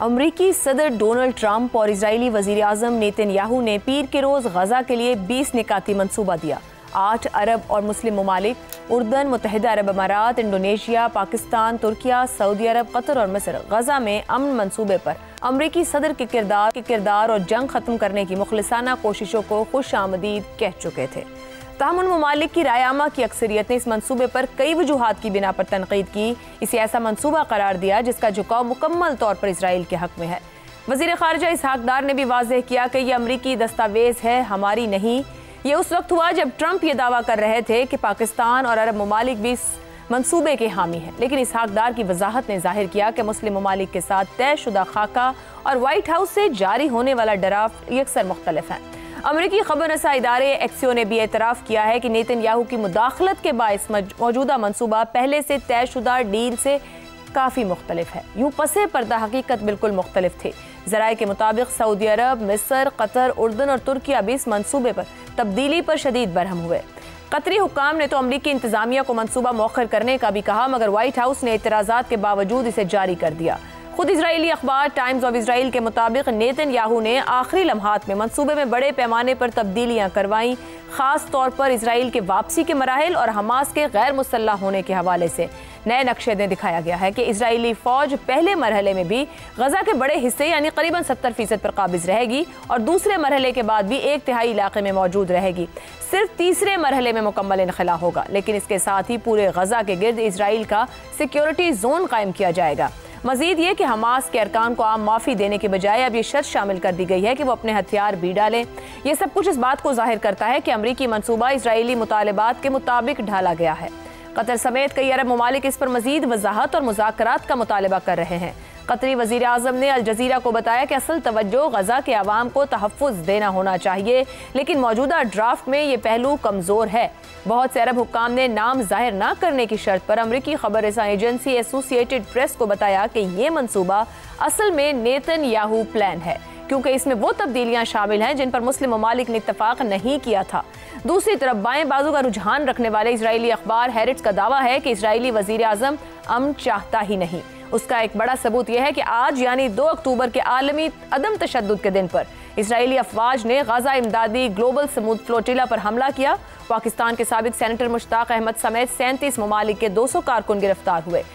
अमरीकी सदर Donald Trump और इजरायली वजीर आजम नेतन्याहू ने पीर के रोज गजा के लिए 20 निकाती मंसूबा दिया। 8 अरब और मुस्लिम ममालिक उर्दन, मुत्तहिदा अरब अमारात, इंडोनेशिया, पाकिस्तान, तुर्किया, सऊदी अरब, कतर और मिस्र गजा में अमन मंसूबे पर अमरीकी सदर के किरदार और जंग खत्म करने की मुखलिसाना कोशिशों को खुश आमदीद कह चुके थे। ताहम उन ममालिक की रायआमा की अक्सरियत ने इस मंसूबे पर कई वजूहात की बिना पर तनकीद की। इसे ऐसा मंसूबा करार दिया जिसका झुकाव मुकम्मल तौर पर इसराइल के हक में है। वजीर खारजा इसहाक डार ने भी वाज़ेह किया कि यह अमरीकी दस्तावेज है, हमारी नहीं। ये उस वक्त हुआ जब ट्रंप ये दावा कर रहे थे कि पाकिस्तान और अरब ममालिक भी इस मंसूबे के हामी हैं, लेकिन इसहाक डार की वजाहत ने जाहिर किया कि मुस्लिम ममालिक के साथ तयशुदा खाका और व्हाइट हाउस से जारी होने वाला ड्राफ्ट यकसर मुख्तलिफ है। अमरीकी खबररसा इदारे एक्सियो ने भी एतराफ़ किया है कि नेतन्याहू की मुदाखलत के बायस मौजूदा मंसूबा पहले से तयशुदा डील से काफ़ी मुख्तलिफ है। यूँ पसे पर्दा हकीकत बिल्कुल मुख्तलिफ थे। ज़राए के मुताबिक सऊदी अरब, मिस्र, कतर, उर्दन और तुर्किया भी इस मंसूबे पर तब्दीली पर शदीद बरहम हुए। कतरी हुक्काम ने तो अमरीकी इंतज़ामिया को मंसूबा मौखर करने का भी कहा, मगर व्हाइट हाउस ने एतराज़ात के बावजूद इसे जारी कर दिया। खुद इजरायली अखबार टाइम्स ऑफ इसराइल के मुताबिक नेतन्याहू ने आखिरी लम्हात में मंसूबे में बड़े पैमाने पर तब्दीलियां करवाईं, खास तौर पर इसराइल के वापसी के मराहिल और हमास के गैर मुसल्लह होने के हवाले से। नए नक्शे में दिखाया गया है कि इजरायली फौज पहले मरहले में भी गजा के बड़े हिस्से यानी करीबन 70% पर काबिज रहेगी और दूसरे मरहले के बाद भी 1/3 इलाके में मौजूद रहेगी। सिर्फ तीसरे मरहले में मुकम्मल इनखला होगा, लेकिन इसके साथ ही पूरे गजा के गिर्द इसराइल का सिक्योरिटी जोन कायम किया जाएगा। मजीद ये कि हमास के अरकान को आम माफ़ी देने के बजाय अब ये शर्त शामिल कर दी गई है कि वो अपने हथियार भी डालें। ये सब कुछ इस बात को जाहिर करता है कि अमरीकी मंसूबा इसराइली मुतालबात के मुताबिक ढाला गया है। कतर समेत कई अरब ममालिक इस पर मजीद वजाहत और मुज़ाकरात का मुतालबा कर रहे हैं। कतरी वज़ीर आज़म ने अल जज़ीरा को बताया कि असल तवज्जो गजा के अवाम को तहफ़्फ़ुज़ देना होना चाहिए, लेकिन मौजूदा ड्राफ्ट में ये पहलू कमज़ोर है। बहुत से अरब हुक्काम ने नाम जाहिर न करने की शर्त पर अमरीकी खबररसा एजेंसी एसोसिएटेड प्रेस को बताया कि ये मंसूबा असल में नेतन्याहू प्लान है, क्योंकि इसमें वो तब्दीलियां शामिल हैं जिन पर मुस्लिम ममालिक ने इत्तफाक नहीं किया था। दूसरी तरफ बाएं बाजू का रुझान रखने वाले इसराइली अखबार हैरिट्स का दावा है कि इसराइली वजीर आजम अमन चाहता ही नहीं। उसका एक बड़ा सबूत यह है कि आज यानी 2 अक्टूबर के आलमी अदम तशद्दुद के दिन पर इसराइली अफवाज ने गजा इमदादी ग्लोबल समूद फ्लोटिला पर हमला किया। पाकिस्तान के साबिक सेनेटर मुश्ताक अहमद समेत 37 ममालिक के 200 कारकुन गिरफ्तार हुए।